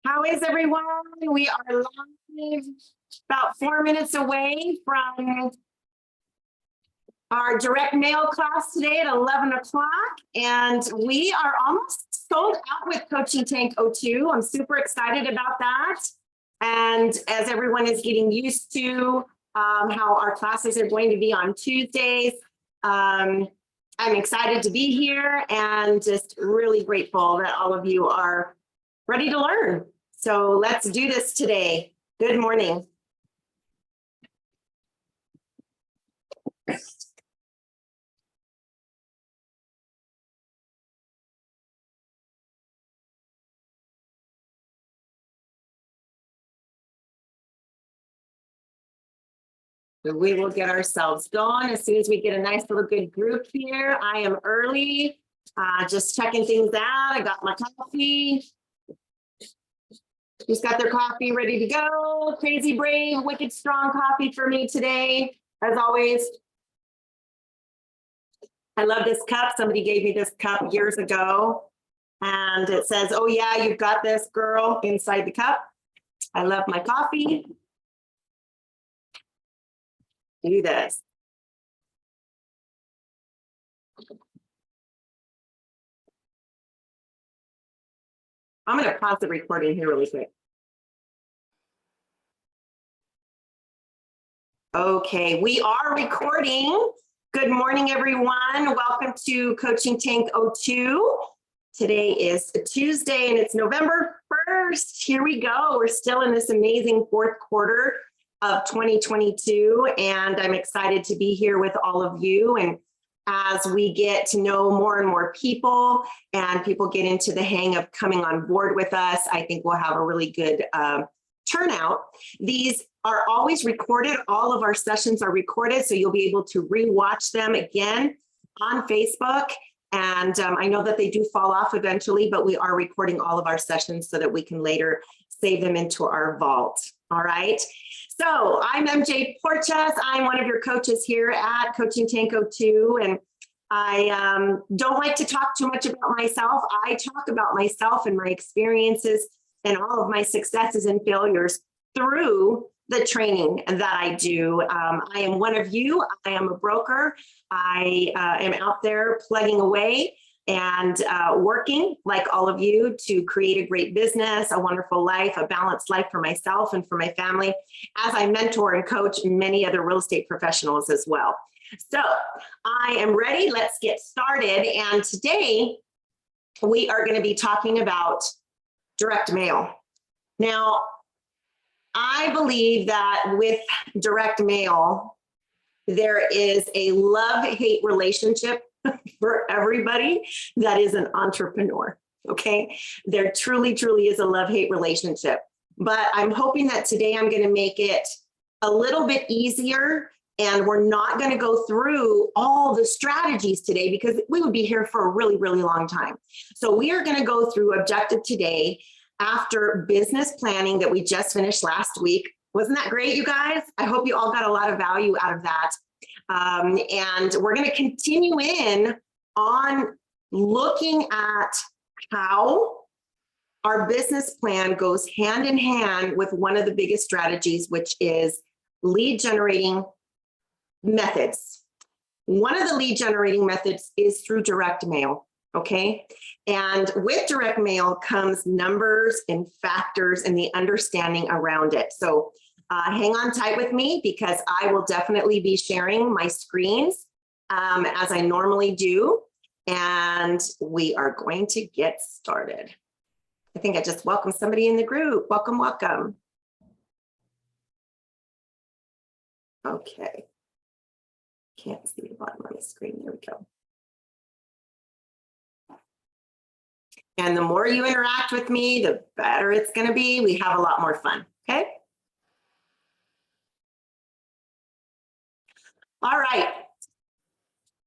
How is everyone? We are live about 4 minutes away from our direct mail class today at 11 o'clock. And we are almost sold out with Coaching Tank 02. I'm super excited about that. And as everyone is getting used to how our classes are going to be on Tuesdays, I'm excited to be here and just really grateful that all of you are ready to learn. So let's do this today. Good morning. We will get ourselves going as soon as we get a nice little good group here. I am early, just checking things out. I got my coffee. Who's got their coffee ready to go? Crazy brave, wicked strong coffee for me today, as always. I love this cup. Somebody gave me this cup years ago, and it says, "Oh yeah, you've got this, girl," inside the cup. I love my coffee. Do this. I'm going to pause the recording here really quick. Okay, we are recording. Good morning, everyone. Welcome to Coaching Tank 02. Today is a Tuesday and it's November 1st. Here we go. We're still in this amazing fourth quarter of 2022, and I'm excited to be here with all of you. And as we get to know more and more people and people get into the hang of coming on board with us, I think we'll have a really good turnout. These are always recorded. All of our sessions are recorded, so you'll be able to rewatch them again on Facebook. And I know that they do fall off eventually, but we are recording all of our sessions so that we can later save them into our vault. All right. So I'm MJ Porches. I'm one of your coaches here at Coaching Tank 02. And I don't like to talk too much about myself. I talk about myself and my experiences and all of my successes and failures through the training that I do. I am one of you. I am a broker. I am out there plugging away and working like all of you to create a great business, a wonderful life, a balanced life for myself and for my family, as I mentor and coach many other real estate professionals as well. So I am ready. Let's get started. And today we are going to be talking about direct mail. Now, I believe that with direct mail, there is a love-hate relationship for everybody that is an entrepreneur, okay? There truly, truly is a love-hate relationship. But I'm hoping that today I'm going to make it a little bit easier, and we're not going to go through all the strategies today because we would be here for a really, really long time. So we are going to go through objective today after business planning that we just finished last week. Wasn't that great, you guys? I hope you all got a lot of value out of that. And we're going to continue in on looking at how our business plan goes hand in hand with one of the biggest strategies, which is lead generating methods. One of the lead generating methods is through direct mail. Okay. And with direct mail comes numbers and factors and the understanding around it. So hang on tight with me because I will definitely be sharing my screens as I normally do. And we are going to get started. I think I just welcomed somebody in the group. Welcome, welcome. Okay. Can't see the bottom of the screen. There we go. And the more you interact with me, the better it's going to be. We have a lot more fun. Okay. All right.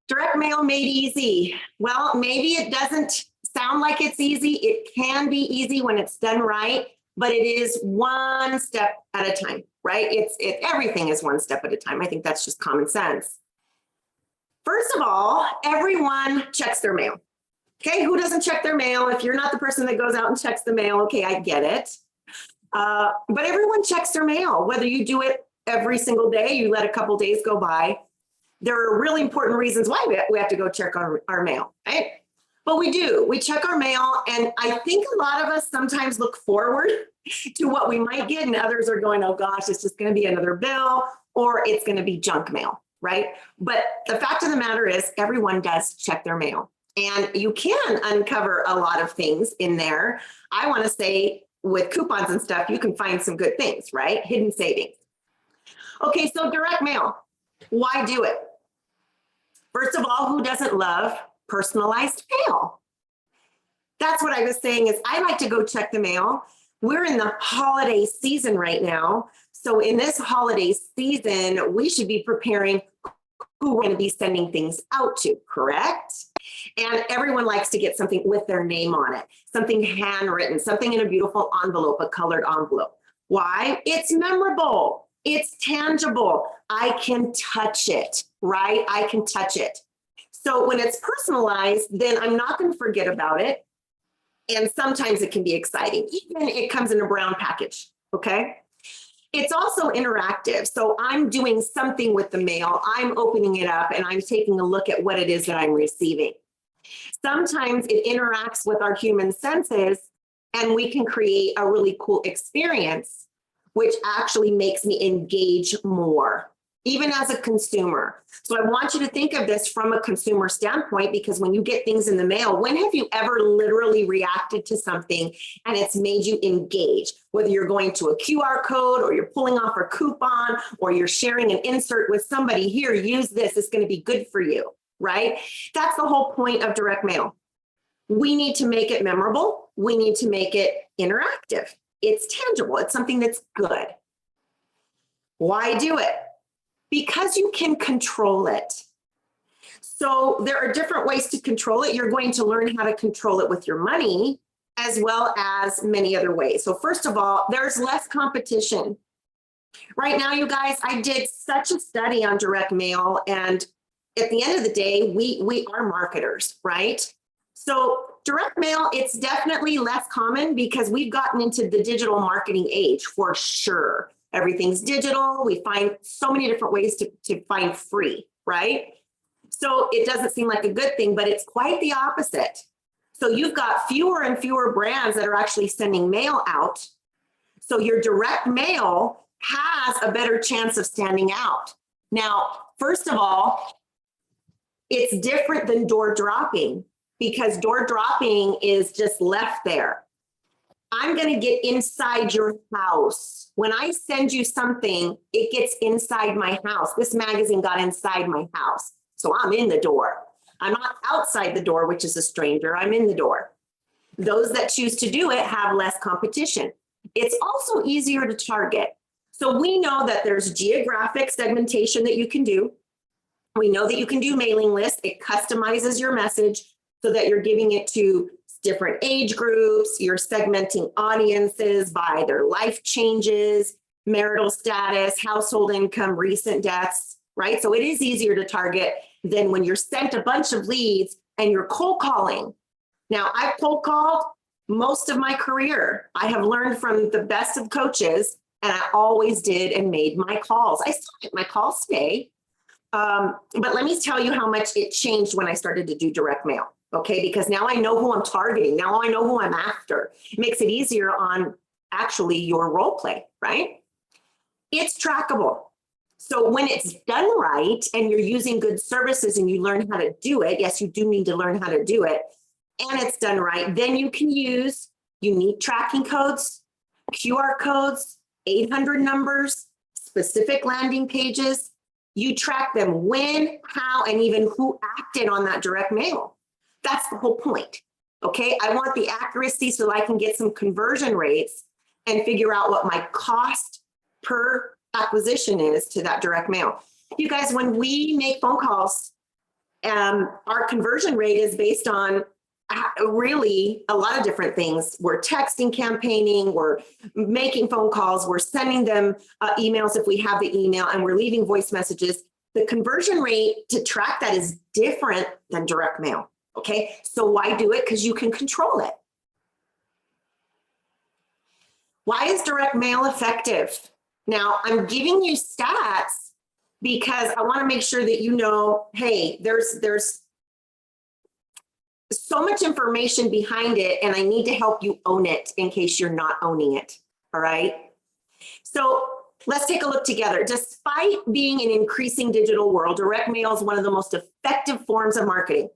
Direct mail made easy. Well, maybe it doesn't sound like it's easy. It can be easy when it's done right, but it is one step at a time, right? Everything is one step at a time. I think that's just common sense. First of all, everyone checks their mail. Okay, who doesn't check their mail? If you're not the person that goes out and checks the mail, okay, I get it. But everyone checks their mail, whether you do it every single day, you let a couple days go by. There are really important reasons why we have to go check our mail, right? But we do, we check our mail. And I think a lot of us sometimes look forward to what we might get, and others are going, oh gosh, it's just going to be another bill, or it's going to be junk mail, right? But the fact of the matter is everyone does check their mail, and you can uncover a lot of things in there. I want to say with coupons and stuff, you can find some good things, right? Hidden savings. Okay, so direct mail, why do it? First of all, who doesn't love personalized mail? That's what I was saying is I like to go check the mail. We're in the holiday season right now. So in this holiday season, we should be preparing who we're going to be sending things out to, correct? And everyone likes to get something with their name on it, something handwritten, something in a beautiful envelope, a colored envelope. Why? It's memorable. It's tangible. I can touch it, right? I can touch it. So when it's personalized, then I'm not going to forget about it. And sometimes it can be exciting. Even it comes in a brown package, okay? It's also interactive. So I'm doing something with the mail. I'm opening it up and I'm taking a look at what it is that I'm receiving. Sometimes it interacts with our human senses and we can create a really cool experience, which actually makes me engage more, even as a consumer. So I want you to think of this from a consumer standpoint, because when you get things in the mail, when have you ever literally reacted to something and it's made you engage? Whether you're going to a QR code or you're pulling off a coupon or you're sharing an insert with somebody, here, use this, it's going to be good for you, right? That's the whole point of direct mail. We need to make it memorable. We need to make it interactive. It's tangible. It's something that's good. Why do it? Because you can control it. So there are different ways to control it. You're going to learn how to control it with your money as well as many other ways. So first of all, there's less competition. Right now, you guys, I did such a study on direct mail, and at the end of the day, we are marketers, right? So direct mail, it's definitely less common because we've gotten into the digital marketing age for sure. Everything's digital. We find so many different ways to find free, right? So it doesn't seem like a good thing, but it's quite the opposite. So you've got fewer and fewer brands that are actually sending mail out. So your direct mail has a better chance of standing out. Now, first of all, it's different than door dropping, because door dropping is just left there. I'm going to get inside your house. When I send you something, it gets inside my house. This magazine got inside my house. So I'm in the door. I'm not outside the door, which is a stranger. I'm in the door. Those that choose to do it have less competition. It's also easier to target. So we know that there's geographic segmentation that you can do. We know that you can do mailing lists. It customizes your message so that you're giving it to different age groups. You're segmenting audiences by their life changes, marital status, household income, recent deaths, right? So it is easier to target than when you're sent a bunch of leads and you're cold calling. Now, I've cold called most of my career. I have learned from the best of coaches, and I always did and made my calls. I still get my calls today. But let me tell you how much it changed when I started to do direct mail. Okay, because now I know who I'm targeting. Now I know who I'm after. It makes it easier on actually your role play, right? It's trackable. So when it's done right and you're using good services and you learn how to do it, yes, you do need to learn how to do it, and it's done right, then you can use unique tracking codes, QR codes, 800 numbers, specific landing pages. You track them when, how, and even who acted on that direct mail. That's the whole point, okay? I want the accuracy so I can get some conversion rates and figure out what my cost per acquisition is to that direct mail. You guys, when we make phone calls, our conversion rate is based on really a lot of different things. We're texting, campaigning, we're making phone calls, we're sending them emails if we have the email, and we're leaving voice messages. The conversion rate to track that is different than direct mail. Okay, so why do it? Because you can control it. Why is direct mail effective? Now, I'm giving you stats because I want to make sure that you know, hey, there's so much information behind it, and I need to help you own it in case you're not owning it. All right. So let's take a look together. Despite being an increasing digital world, direct mail is one of the most effective forms of marketing.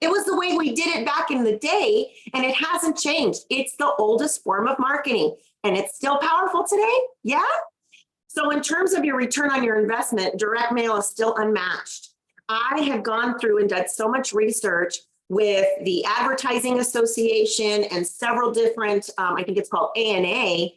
It was the way we did it back in the day, and it hasn't changed. It's the oldest form of marketing, and it's still powerful today. Yeah. So in terms of your return on your investment, direct mail is still unmatched. I have gone through and done so much research with the Advertising Association and several different, I think it's called ANA,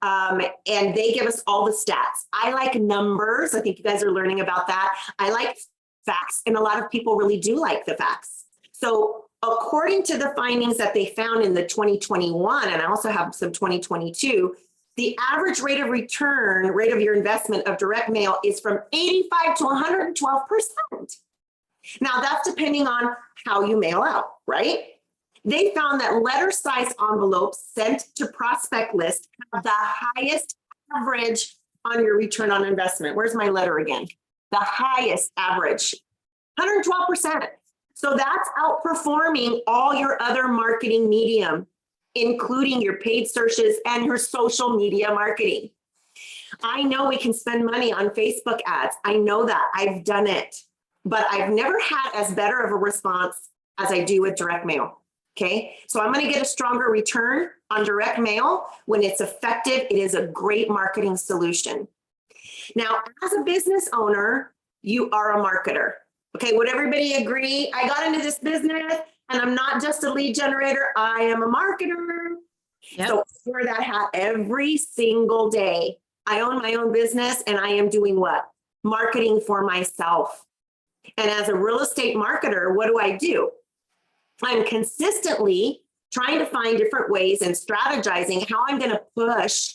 and they give us all the stats. I like numbers. I think you guys are learning about that. I like facts, and a lot of people really do like the facts. So according to the findings that they found in the 2021, and I also have some 2022, the average rate of return, rate of your investment of direct mail is from 85 to 112%. Now that's depending on how you mail out, right? They found that letter-sized envelopes sent to prospect list have the highest average on your return on investment. Where's my letter again? The highest average, 112%. So that's outperforming all your other marketing medium, including your paid searches and your social media marketing. I know we can spend money on Facebook ads. I know that. I've done it, but I've never had as better of a response as I do with direct mail. Okay, so I'm going to get a stronger return on direct mail when it's effective. It is a great marketing solution. Now, as a business owner, you are a marketer. Okay, would everybody agree? I got into this business and I'm not just a lead generator, I am a marketer. Yep. So I wear that hat every single day. I own my own business and I am doing what? Marketing for myself. And as a real estate marketer, what do? I'm consistently trying to find different ways and strategizing how I'm going to push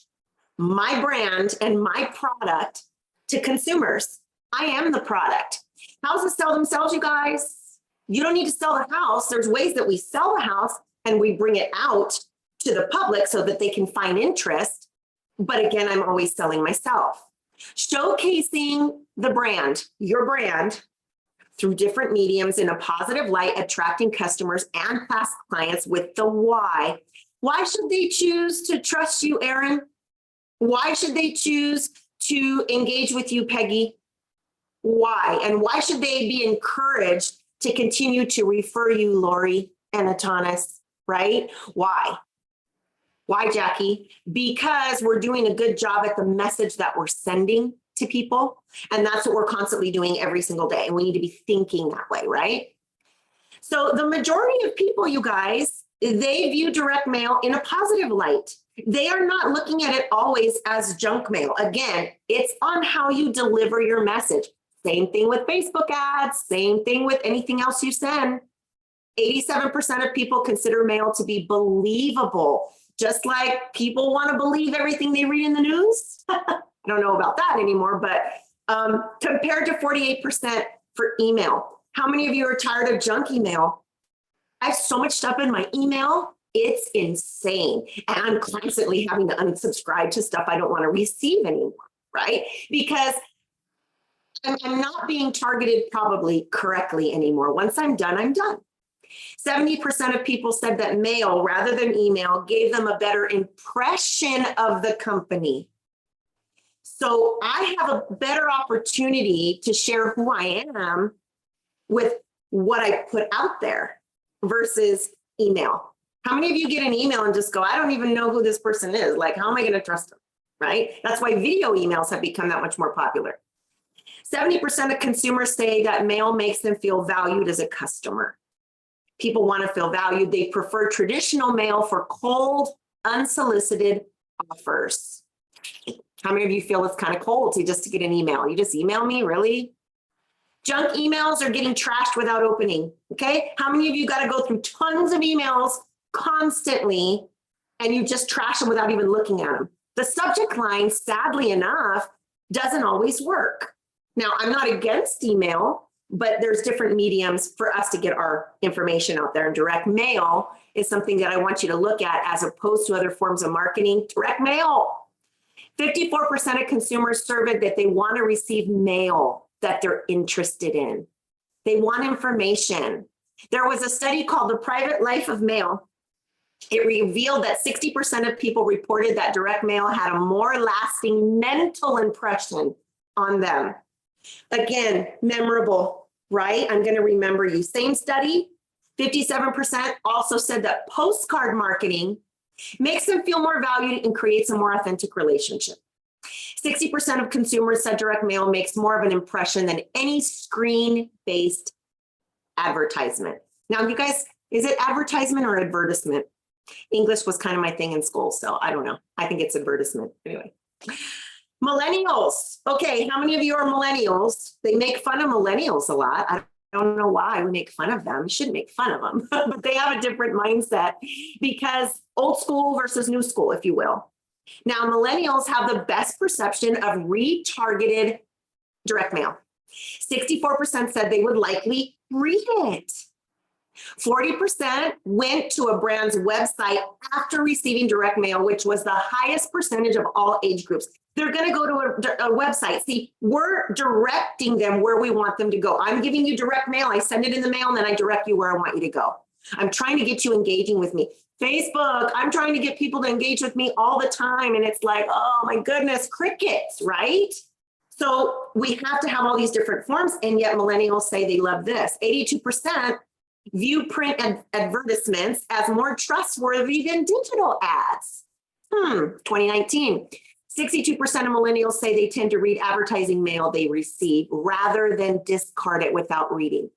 my brand and my product to consumers. I am the product. Houses sell themselves, you guys. You don't need to sell the house. There's ways that we sell the house and we bring it out to the public so that they can find interest. But again, I'm always selling myself. Showcasing the brand, your brand, through different mediums in a positive light, attracting customers and past clients with the why. Why should they choose to trust you, Erin? Why should they choose to engage with you, Peggy? Why? And why should they be encouraged to continue to refer you, Lori and Atanas, right? Why? Why, Jackie? Because we're doing a good job at the message that we're sending to people. And that's what we're constantly doing every single day. And we need to be thinking that way, right? So the majority of people, you guys, they view direct mail in a positive light. They are not looking at it always as junk mail. Again, it's on how you deliver your message. Same thing with Facebook ads, same thing with anything else you send. 87% of people consider mail to be believable, just like people want to believe everything they read in the news. I don't know about that anymore, but compared to 48% for email. How many of you are tired of junk email? I have so much stuff in my email. It's insane. And I'm constantly having to unsubscribe to stuff I don't want to receive anymore, right? Because I'm not being targeted probably correctly anymore. Once I'm done, I'm done. 70% of people said that mail rather than email gave them a better impression of the company. So I have a better opportunity to share who I am with what I put out there versus email. How many of you get an email and just go, I don't even know who this person is. Like, how am I going to trust them? Right? That's why video emails have become that much more popular. 70% of consumers say that mail makes them feel valued as a customer. People want to feel valued. They prefer traditional mail for cold, unsolicited offers. How many of you feel it's kind of cold to just get an email? You just email me, really? Junk emails are getting trashed without opening, okay? How many of you got to go through tons of emails constantly and you just trash them without even looking at them? The subject line, sadly enough, doesn't always work. Now, I'm not against email, but there's different mediums for us to get our information out there. And direct mail is something that I want you to look at as opposed to other forms of marketing. Direct mail. 54% of consumers surveyed that they want to receive mail that they're interested in. They want information. There was a study called The Private Life of Mail. It revealed that 60% of people reported that direct mail had a more lasting mental impression on them. Again, memorable, right? I'm going to remember you. Same study, 57% also said that postcard marketing makes them feel more valued and creates a more authentic relationship. 60% of consumers said direct mail makes more of an impression than any screen-based advertisement. Now, you guys, is it advertisement or advertisement? English was kind of my thing in school, so I don't know. I think it's advertisement. Anyway. Millennials. Okay, how many of you are millennials? They make fun of millennials a lot. I don't know why we make fun of them. We shouldn't make fun of them, but they have a different mindset because old school versus new school, if you will. Now, millennials have the best perception of retargeted direct mail. 64% said they would likely read it. 40% went to a brand's website after receiving direct mail, which was the highest percentage of all age groups. They're going to go to a website. See, we're directing them where we want them to go. I'm giving you direct mail. I send it in the mail, and then I direct you where I want you to go. I'm trying to get you engaging with me. Facebook, I'm trying to get people to engage with me all the time. And it's like, oh my goodness, crickets, right? So we have to have all these different forms. And yet millennials say they love this. 82% view print advertisements as more trustworthy than digital ads. 2019, 62% of millennials say they tend to read advertising mail they receive rather than discard it without reading.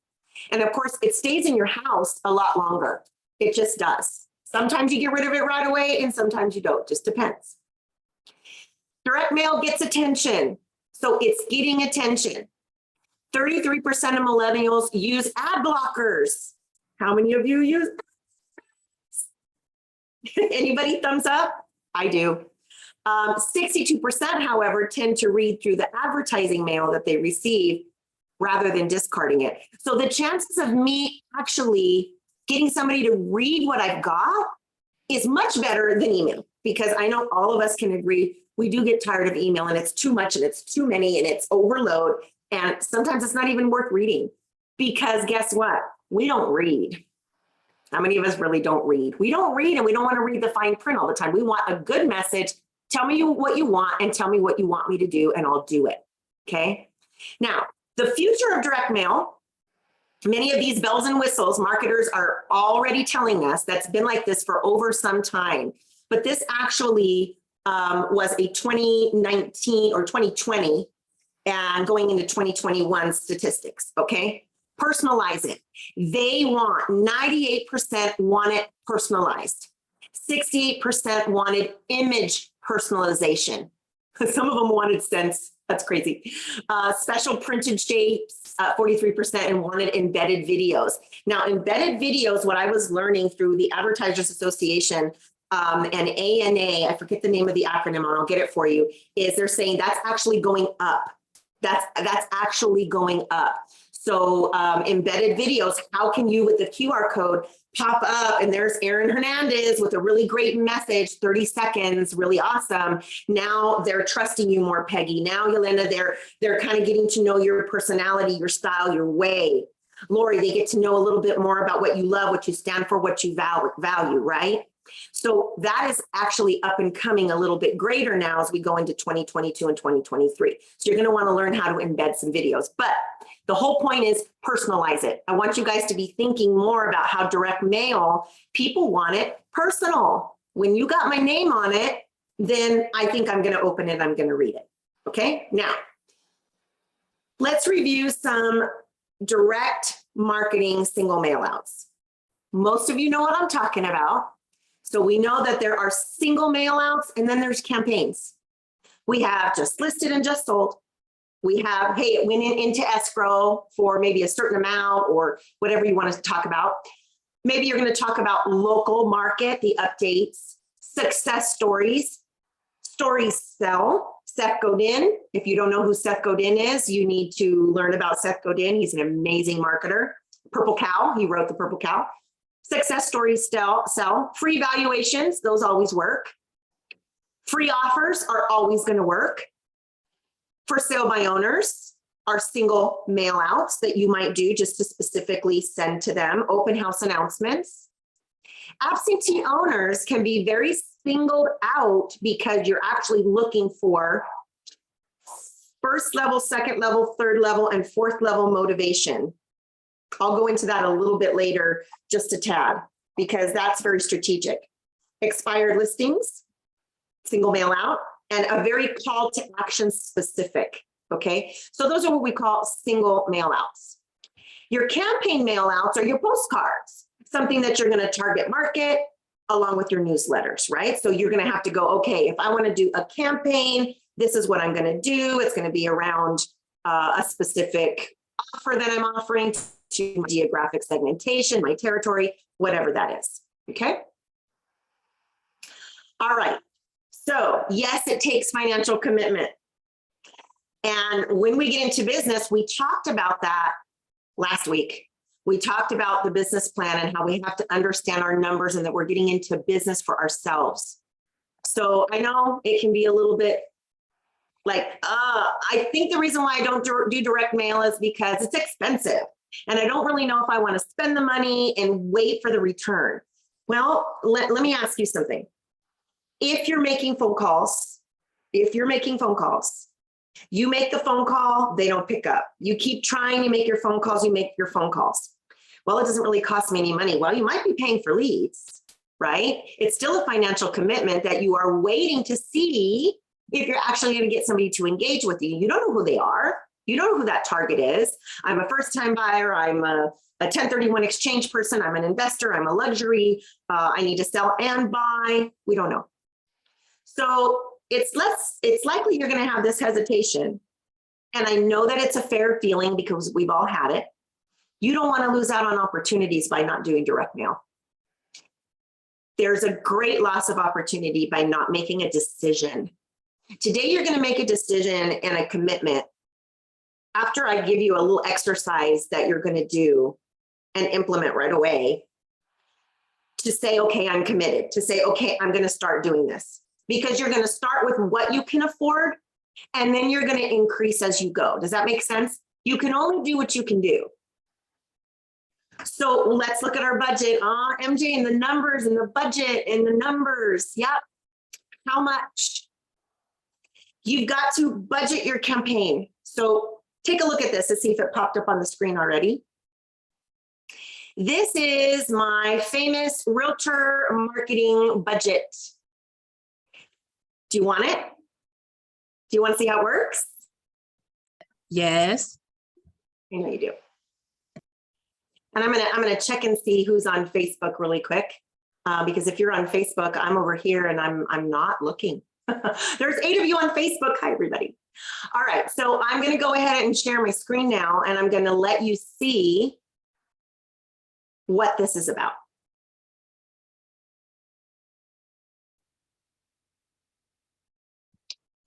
And of course, it stays in your house a lot longer. It just does. Sometimes you get rid of it right away and sometimes you don't, just depends. Direct mail gets attention, so it's getting attention. 33% of millennials use ad blockers. How many of you use? Anybody thumbs up? I do. 62%, however, tend to read through the advertising mail that they receive rather than discarding it. So the chances of me actually getting somebody to read what I've got is much better than email, because I know all of us can agree we do get tired of email and it's too much and it's too many and it's overload. And sometimes it's not even worth reading, because guess what? We don't read. How many of us really don't read? We don't read, and we don't want to read the fine print all the time. We want a good message. Tell me what you want and tell me what you want me to do, and I'll do it. Okay. Now, the future of direct mail, many of these bells and whistles, marketers are already telling us that's been like this for over some time. But this actually was a 2019 or 2020 and going into 2021 statistics, okay? Personalize it. They want, 98% want it personalized. 68% wanted image personalization. Some of them wanted sense. That's crazy. Special printed shapes, 43%, and wanted embedded videos. Now, embedded videos, what I was learning through the Advertisers Association and ANA, I forget the name of the acronym, and I'll get it for you, is they're saying that's actually going up. That's actually going up. So embedded videos, how can you, with the QR code, pop up and there's Aaron Hernandez with a really great message, 30 seconds, really awesome. Now they're trusting you more, Peggy. Now, Yolanda, they're kind of getting to know your personality, your style, your way. Lori, they get to know a little bit more about what you love, what you stand for, what you value, right? So that is actually up and coming a little bit greater now as we go into 2022 and 2023. So you're going to want to learn how to embed some videos, but the whole point is personalize it. I want you guys to be thinking more about how direct mail, people want it personal. When you got my name on it, then I think I'm going to open it. I'm going to read it. Okay. Now let's review some direct marketing single mail outs. Most of you know what I'm talking about. So we know that there are single mail outs and then there's campaigns. We have just listed and just sold. We have, hey, it went into escrow for maybe a certain amount or whatever you want to talk about. Maybe you're going to talk about local market, the updates, success stories, stories sell, Seth Godin. If you don't know who Seth Godin is, you need to learn about Seth Godin. He's an amazing marketer. Purple Cow, he wrote the Purple Cow. Success stories sell. Free valuations, those always work. Free offers are always going to work. For sale by owners are single mail outs that you might do just to specifically send to them. Open house announcements. Absentee owners can be very singled out because you're actually looking for first level, second level, third level, and fourth level motivation. I'll go into that a little bit later, just a tad, because that's very strategic. Expired listings, single mail out, and a very call to action specific, okay? So those are what we call single mail outs. Your campaign mail outs are your postcards, something that you're gonna target market along with your newsletters, right? So you're gonna have to go, okay, if I wanna do a campaign, this is what I'm gonna do. It's gonna be around a specific offer that I'm offering to my geographic segmentation, my territory, whatever that is, okay? All right, so yes, it takes financial commitment. And when we get into business, we talked about that last week. We talked about the business plan and how we have to understand our numbers and that we're getting into business for ourselves. So I know it can be a little bit like, I think the reason why I don't do direct mail is because it's expensive. And I don't really know if I want to spend the money and wait for the return. Well, let me ask you something. If you're making phone calls, you make the phone call, they don't pick up. You keep trying, you make your phone calls, you make your phone calls. Well, it doesn't really cost me any money. Well, you might be paying for leads, right? It's still a financial commitment that you are waiting to see if you're actually going to get somebody to engage with you. You don't know who they are. You don't know who that target is. I'm a first-time buyer. I'm a 1031 exchange person. I'm an investor. I'm a luxury. I need to sell and buy. We don't know. So it's likely you're going to have this hesitation. And I know that it's a fair feeling because we've all had it. You don't want to lose out on opportunities by not doing direct mail. There's a great loss of opportunity by not making a decision. Today, you're going to make a decision and a commitment. After I give you a little exercise that you're going to do and implement right away, to say, okay, I'm committed, to say, okay, I'm going to start doing this, because you're going to start with what you can afford, and then you're going to increase as you go. Does that make sense? You can only do what you can do. So let's look at our budget. MJ, and the numbers and the budget and the numbers. Yep. How much? You've got to budget your campaign. So take a look at this to see if it popped up on the screen already. This is my famous realtor marketing budget. Do you want it? Do you want to see how it works? Yes. I know you do. And I'm gonna check and see who's on Facebook really quick, because if you're on Facebook, I'm over here and I'm not looking. There's 8 of you on Facebook. Hi, everybody. All right, so I'm going to go ahead and share my screen now, and I'm going to let you see what this is about.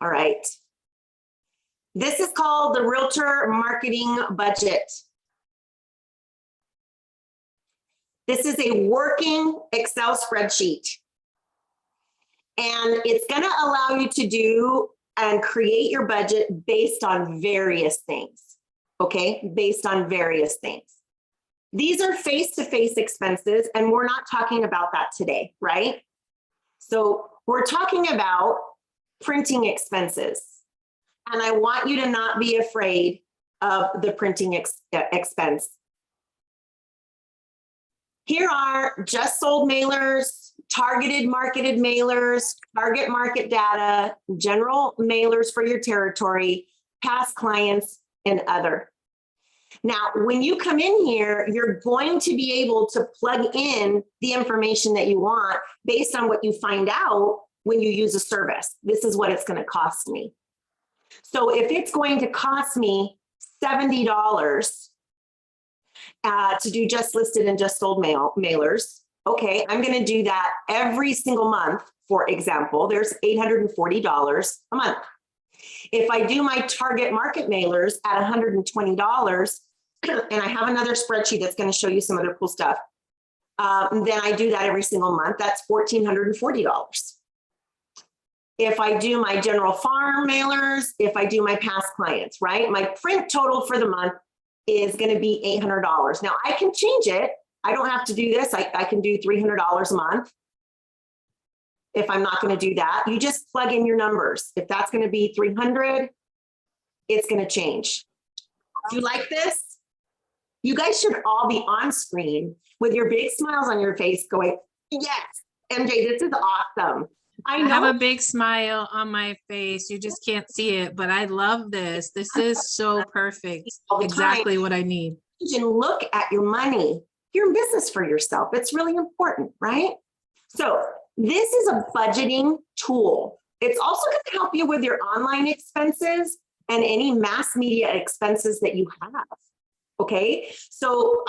All right. This is called the Realtor Marketing Budget. This is a working Excel spreadsheet. And it's going to allow you to do and create your budget based on various things, okay? Based on various things. These are face-to-face expenses, and we're not talking about that today, right? So we're talking about printing expenses. And I want you to not be afraid of the printing expense. Here are just sold mailers, targeted marketed mailers, target market data, general mailers for your territory, past clients, and other. Now, when you come in here, you're going to be able to plug in the information that you want based on what you find out when you use a service. This is what it's going to cost me. So if it's going to cost me $70 to do just listed and just sold mailers, okay, I'm going to do that every single month. For example, there's $840 a month. If I do my target market mailers at $120, and I have another spreadsheet that's going to show you some other cool stuff, then I do that every single month. That's $1,440. If I do my general farm mailers, if I do my past clients, right? My print total for the month is going to be $800. Now I can change it. I don't have to do this. I can do $300 a month. If I'm not going to do that, you just plug in your numbers. If that's going to be 300, it's going to change. Do you like this? You guys should all be on screen with your big smiles on your face going, yes, MJ, this is awesome. I have a big smile on my face. You just can't see it, but I love this. This is so perfect. Exactly what I need. You can look at your money. You're in business for yourself. It's really important, right? So this is a budgeting tool. It's also going to help you with your online expenses and any mass media expenses that you have. Okay, so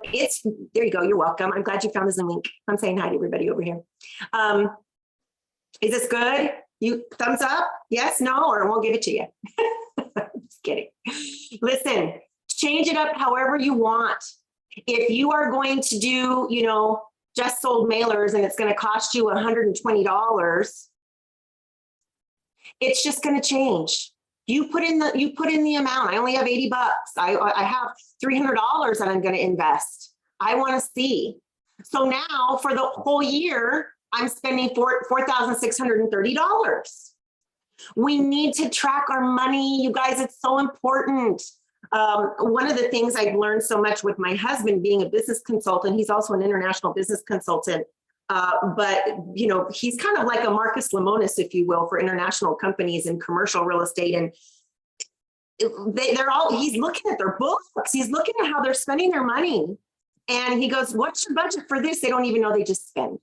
it's, there you go. You're welcome. I'm glad you found the Zoom link. I'm saying hi to everybody over here. Is this good? You thumbs up? Yes, no, or I won't give it to you. Just kidding. Listen, change it up however you want. If you are going to do, you know, just sold mailers and it's going to cost you $120, it's just going to change. You put in the amount. I only have 80 bucks. I have $300 that I'm going to invest. I want to see. So now for the whole year, I'm spending $4,630. We need to track our money. You guys, it's so important. One of the things I've learned so much with my husband being a business consultant, he's also an international business consultant, but you know, he's kind of like a Marcus Lemonis, if you will, for international companies and commercial real estate. And he's looking at their books. He's looking at how they're spending their money. And he goes, what's your budget for this? They don't even know they just spend.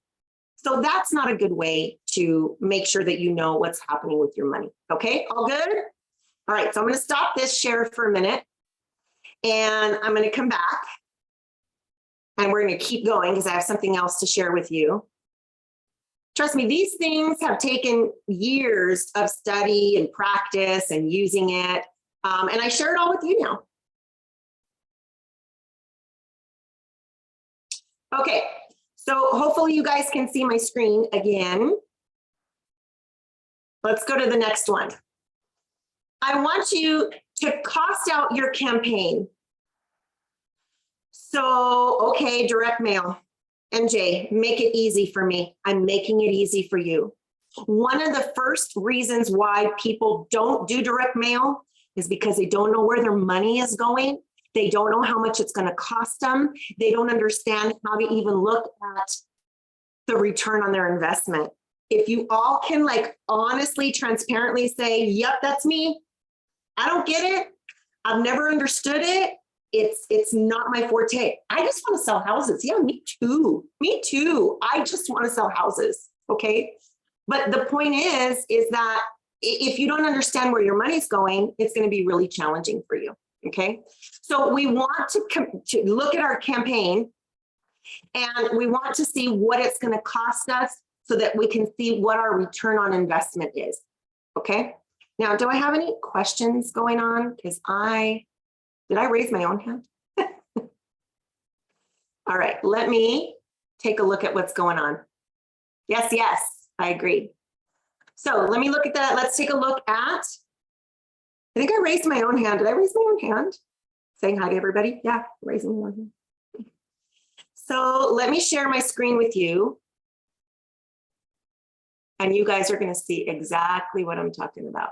So that's not a good way to make sure that you know what's happening with your money. Okay, all good? All right, so I'm going to stop this share for a minute and I'm going to come back and we're going to keep going because I have something else to share with you. Trust me, these things have taken years of study and practice and using it. And I share it all with you now. Okay. So hopefully you guys can see my screen again. Let's go to the next one. I want you to cost out your campaign. So, okay, direct mail. MJ, make it easy for me. I'm making it easy for you. One of the first reasons why people don't do direct mail is because they don't know where their money is going. They don't know how much it's going to cost them. They don't understand how to even look at the return on their investment. If you all can like honestly, transparently say, yep, that's me. I don't get it. I've never understood it. It's not my forte. I just want to sell houses. Yeah, me too. Me too. I just want to sell houses. Okay. But the point is that if you don't understand where your money's going, it's going to be really challenging for you. Okay. So we want to look at our campaign and we want to see what it's going to cost us so that we can see what our return on investment is. Okay. Now, do I have any questions going on? Because did I raise my own hand? All right, let me take a look at what's going on. Yes, I agree. So let me look at that. Let's take a look at, I think I raised my own hand. Did I raise my own hand? Saying hi to everybody? Yeah, raising my own hand. So let me share my screen with you. And you guys are going to see exactly what I'm talking about.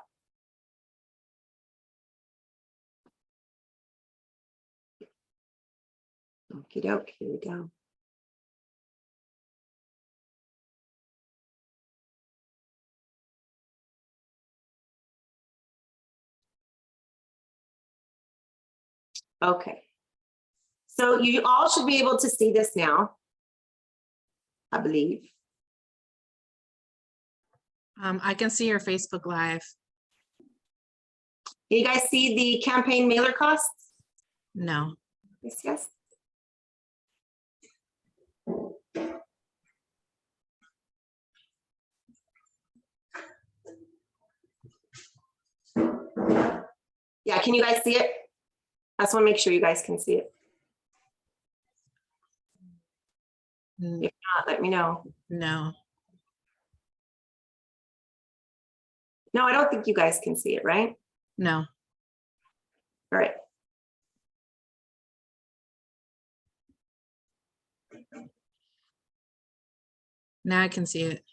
Okie doke, here we go. Okay. So you all should be able to see this now, I believe. I can see your Facebook Live. You guys see the campaign mailer costs? No. Yes. Can you guys see it? I just want to make sure you guys can see it. If not, let me know. No. No, I don't think you guys can see it, right? No. All right. Now I can see it.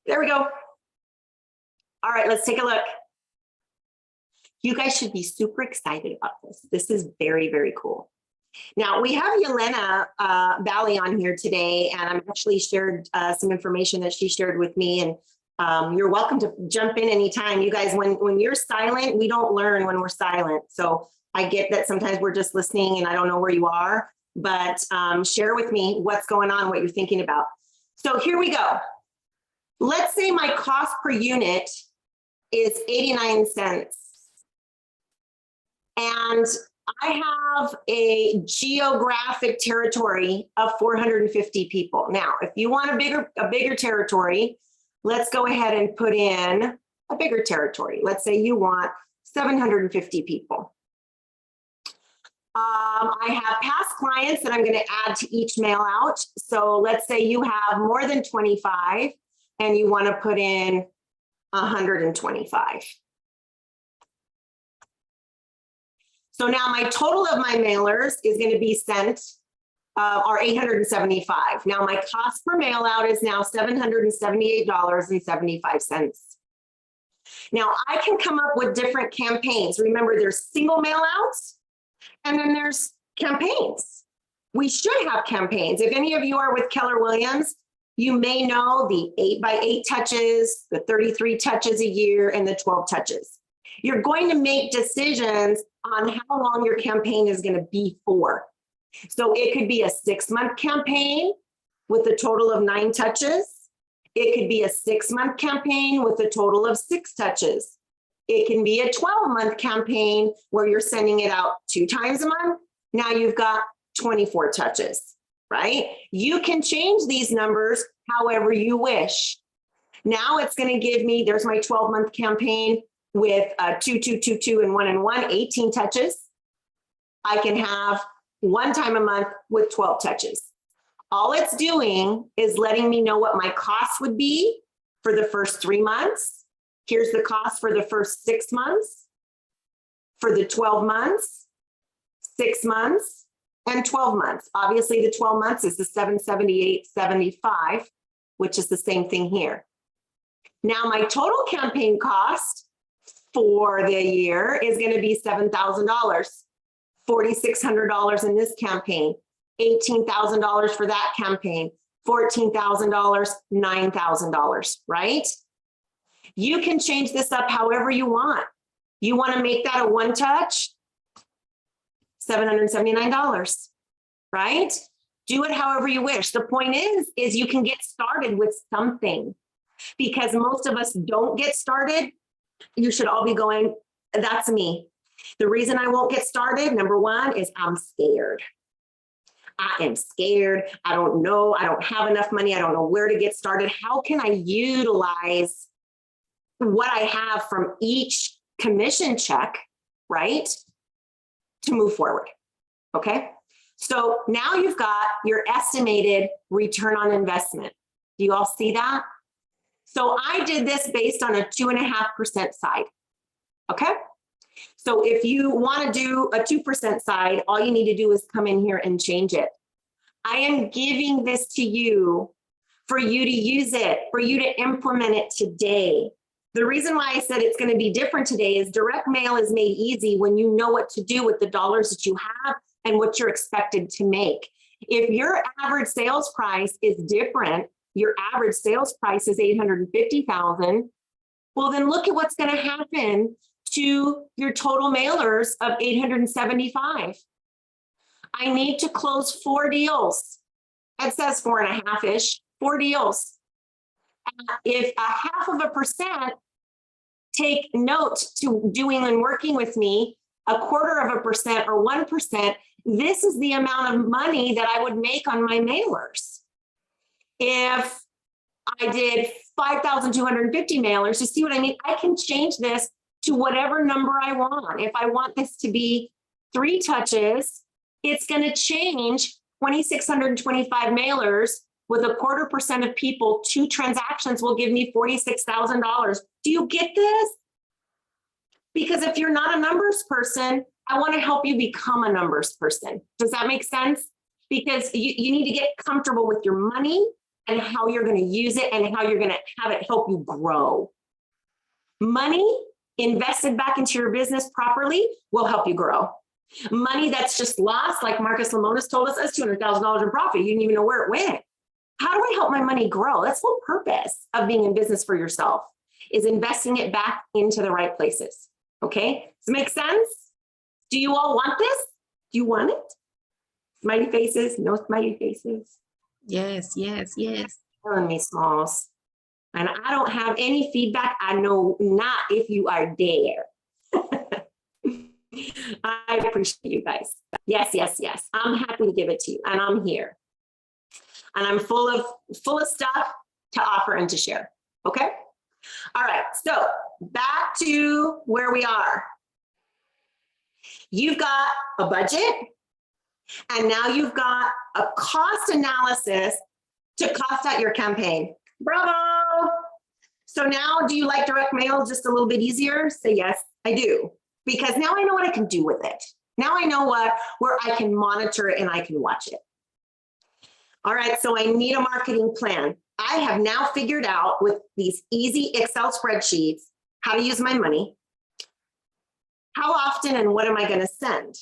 There we go. All right, let's take a look. You guys should be super excited about this. This is very, very cool. Now we have Yelena Bally on here today, and I'm actually shared some information that she shared with me, and you're welcome to jump in anytime. You guys, when you're silent, we don't learn when we're silent. So I get that sometimes we're just listening and I don't know where you are, but share with me what's going on, what you're thinking about. So here we go. Let's say my cost per unit is 89 cents. And I have a geographic territory of 450 people. Now, if you want a bigger territory, let's go ahead and put in a bigger territory. Let's say you want 750 people. I have past clients that I'm going to add to each mail out. So let's say you have more than 25 and you want to put in 125. So now my total of my mailers is going to be sent are 875. Now my cost per mail out is now $778.75. Now I can come up with different campaigns. Remember, there's single mail outs and then there's campaigns. We should have campaigns. If any of you are with Keller Williams, you may know the 8x8 touches, the 33 touches a year, and the 12 touches. You're going to make decisions on how long your campaign is going to be for. So it could be a 6-month campaign with a total of 9 touches. It could be a 6-month campaign with a total of 6 touches. It can be a 12-month campaign where you're sending it out 2 times a month. Now you've got 24 touches, right? You can change these numbers however you wish. Now it's going to give me, there's my 12-month campaign with 2, 2, 2, 2, and 1 and 1, 18 touches. I can have 1 time a month with 12 touches. All it's doing is letting me know what my cost would be for the first 3 months. Here's the cost for the first 6 months, for the 12 months, 6 months, and 12 months. Obviously, the 12 months is the $778.75, which is the same thing here. Now, my total campaign cost for the year is going to be $7,000, $4,600 in this campaign, $18,000 for that campaign, $14,000, $9,000, right? You can change this up however you want. You want to make that a 1 touch, $779, right? Do it however you wish. The point is you can get started with something, because most of us don't get started. You should all be going, that's me. The reason I won't get started, number 1, is I'm scared. I am scared. I don't know. I don't have enough money. I don't know where to get started. How can I utilize what I have from each commission check, right, to move forward? Okay. So now you've got your estimated return on investment. Do you all see that? So I did this based on a 2.5% side. Okay. So if you want to do a 2% side, all you need to do is come in here and change it. I am giving this to you for you to use it, for you to implement it today. The reason why I said it's going to be different today is direct mail is made easy when you know what to do with the dollars that you have and what you're expected to make. If your average sales price is different, your average sales price is $850,000, well, then look at what's going to happen to your total mailers of 875. I need to close 4 deals. It says 4.5-ish, 4 deals. If 0.5%, take note to doing and working with me, 0.25% or 1%, this is the amount of money that I would make on my mailers. If I did 5,250 mailers. You see what I mean? I can change this to whatever number I want. If I want this to be 3 touches, it's going to change 2,625 mailers with 0.25% of people. 2 transactions will give me $46,000. Do you get this? Because if you're not a numbers person, I want to help you become a numbers person. Does that make sense? Because you need to get comfortable with your money and how you're going to use it and how you're going to have it help you grow. Money invested back into your business properly will help you grow. Money that's just lost, like Marcus Lemonis told us, that's $200,000 in profit. You didn't even know where it went. How do I help my money grow? That's the whole purpose of being in business for yourself, is investing it back into the right places. Okay, does it make sense? Do you all want this? Do you want it? Smiley faces, no smiley faces. Yes, yes, yes. Telling me, Smalls. And I don't have any feedback. I know not if you are there. I appreciate you guys. Yes, yes, yes. I'm happy to give it to you, and I'm here. And I'm full of stuff to offer and to share. Okay? All right, so back to where we are. You've got a budget, and now you've got a cost analysis to cost out your campaign. Bravo! So now, do you like direct mail just a little bit easier? Say yes, I do. Because now I know what I can do with it. Now I know where I can monitor it and I can watch it. All right, so I need a marketing plan. I have now figured out with these easy Excel spreadsheets how to use my money. How often and what am I going to send?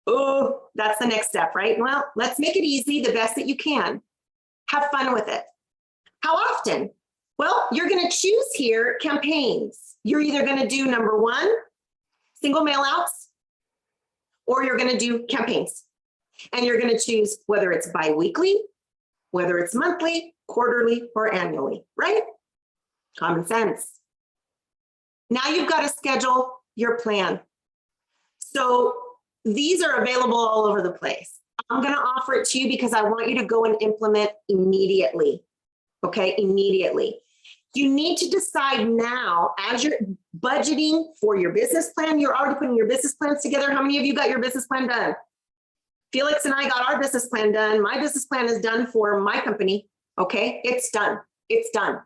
Oh, that's the next step, right? Well, let's make it easy, the best that you can. Have fun with it. How often? Well, you're going to choose here campaigns. You're either going to do number 1, single mail outs, or you're going to do campaigns. And you're going to choose whether it's biweekly, whether it's monthly, quarterly, or annually, right? Common sense. Now you've got to schedule your plan. So these are available all over the place. I'm going to offer it to you because I want you to go and implement immediately. Okay, immediately. You need to decide now, as you're budgeting for your business plan, you're already putting your business plans together. How many of you got your business plan done? Felix and I got our business plan done. My business plan is done for my company. Okay, it's done. It's done.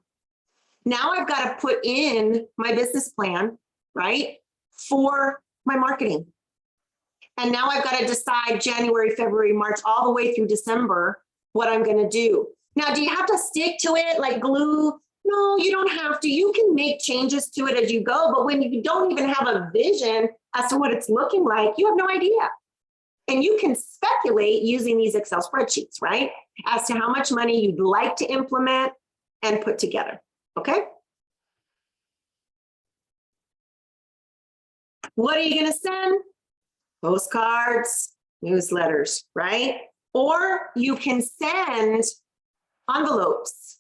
Now I've got to put in my business plan, right, for my marketing. And now I've got to decide January, February, March, all the way through December, what I'm going to do. Now, do you have to stick to it like glue? No, you don't have to. You can make changes to it as you go, but when you don't even have a vision as to what it's looking like, you have no idea. And you can speculate using these Excel spreadsheets, right? As to how much money you'd like to implement and put together, okay? What are you going to send? Postcards, newsletters, right? Or you can send envelopes.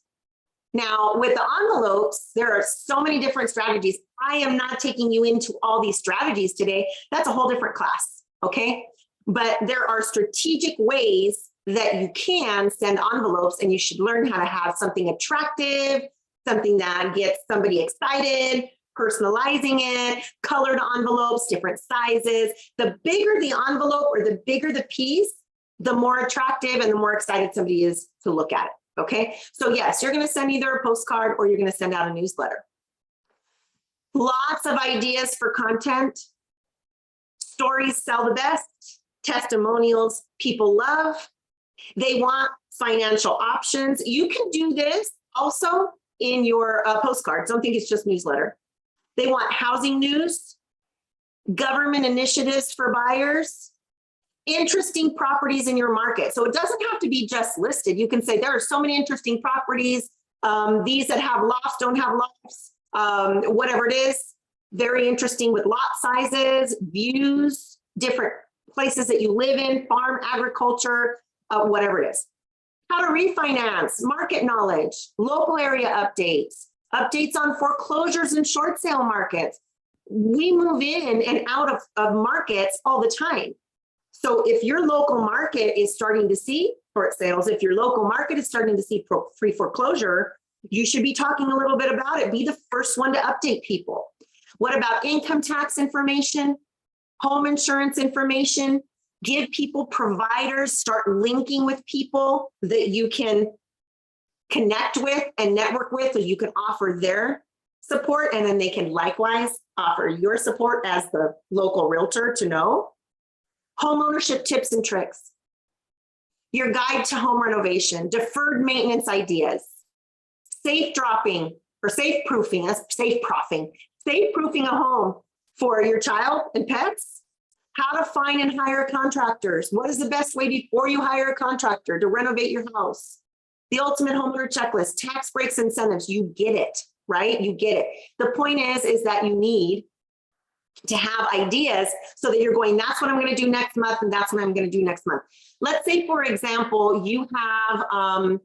Now, with the envelopes, there are so many different strategies. I am not taking you into all these strategies today. That's a whole different class, okay? But there are strategic ways that you can send envelopes, and you should learn how to have something attractive, something that gets somebody excited, personalizing it, colored envelopes, different sizes. The bigger the envelope or the bigger the piece, the more attractive and the more excited somebody is to look at it. Okay, so yes, you're going to send either a postcard or you're going to send out a newsletter. Lots of ideas for content. Stories sell the best. Testimonials people love. They want financial options. You can do this also in your postcards. Don't think it's just newsletter. They want housing news, government initiatives for buyers, interesting properties in your market. So it doesn't have to be just listed. You can say there are so many interesting properties. These that have lofts don't have lofts, whatever it is. Very interesting with lot sizes, views, different places that you live in, farm, agriculture, whatever it is. How to refinance, market knowledge, local area updates, updates on foreclosures and short sale markets. We move in and out of markets all the time. So if your local market is starting to see short sales, if your local market is starting to see free foreclosure, You should be talking a little bit about it. Be the first one to update people. What about income tax information, home insurance information? Give people providers, start linking with people that you can connect with and network with, so you can offer their support, and then they can likewise offer your support as the local realtor to know. Home ownership tips and tricks. Your guide to home renovation, deferred maintenance ideas, safe dropping or safe proofing, safe proofing a home for your child and pets, how to find and hire contractors. What is the best way before you hire a contractor to renovate your house? The ultimate homeowner checklist, tax breaks, incentives. You get it, right? You get it. The point is that you need to have ideas so that you're going, that's what I'm going to do next month, and that's what I'm going to do next month. Let's say, for example, you have an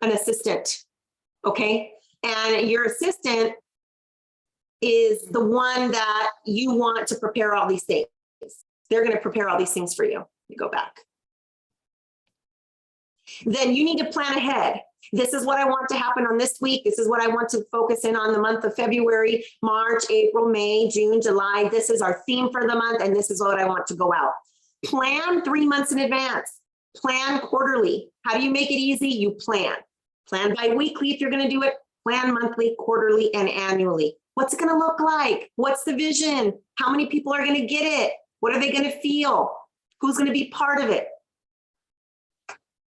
assistant, okay? And your assistant is the one that you want to prepare all these things. They're going to prepare all these things for you. You go back. Then you need to plan ahead. This is what I want to happen on this week. This is what I want to focus in on the month of February, March, April, May, June, July. This is our theme for the month, and this is what I want to go out. Plan 3 months in advance. Plan quarterly. How do you make it easy? You plan. Plan bi-weekly if you're going to do it. Plan monthly, quarterly, and annually. What's it going to look like? What's the vision? How many people are going to get it? What are they going to feel? Who's going to be part of it?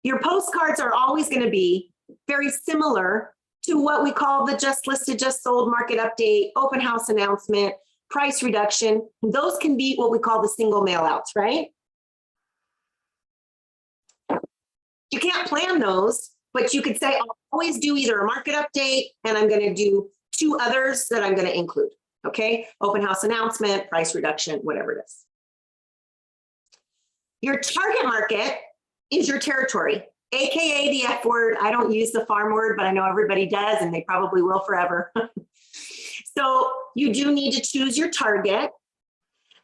Your postcards are always going to be very similar to what we call the just listed, just sold market update, open house announcement, price reduction. Those can be what we call the single mail outs, right? You can't plan those, but you could say, I'll always do either a market update, and I'm going to do 2 others that I'm going to include. Okay. Open house announcement, price reduction, whatever it is. Your target market is your territory, AKA the F word. I don't use the farm word, but I know everybody does, and they probably will forever. So you do need to choose your target.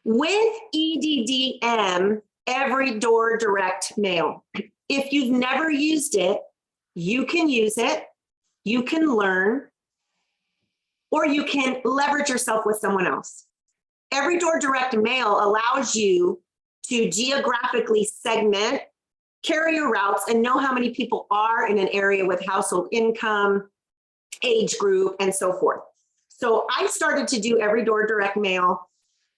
With EDDM, every door direct mail. If you've never used it, you can use it, you can learn, or you can leverage yourself with someone else. Every door direct mail allows you to geographically segment carrier routes and know how many people are in an area with household income, age group, and so forth. So I started to do every door direct mail.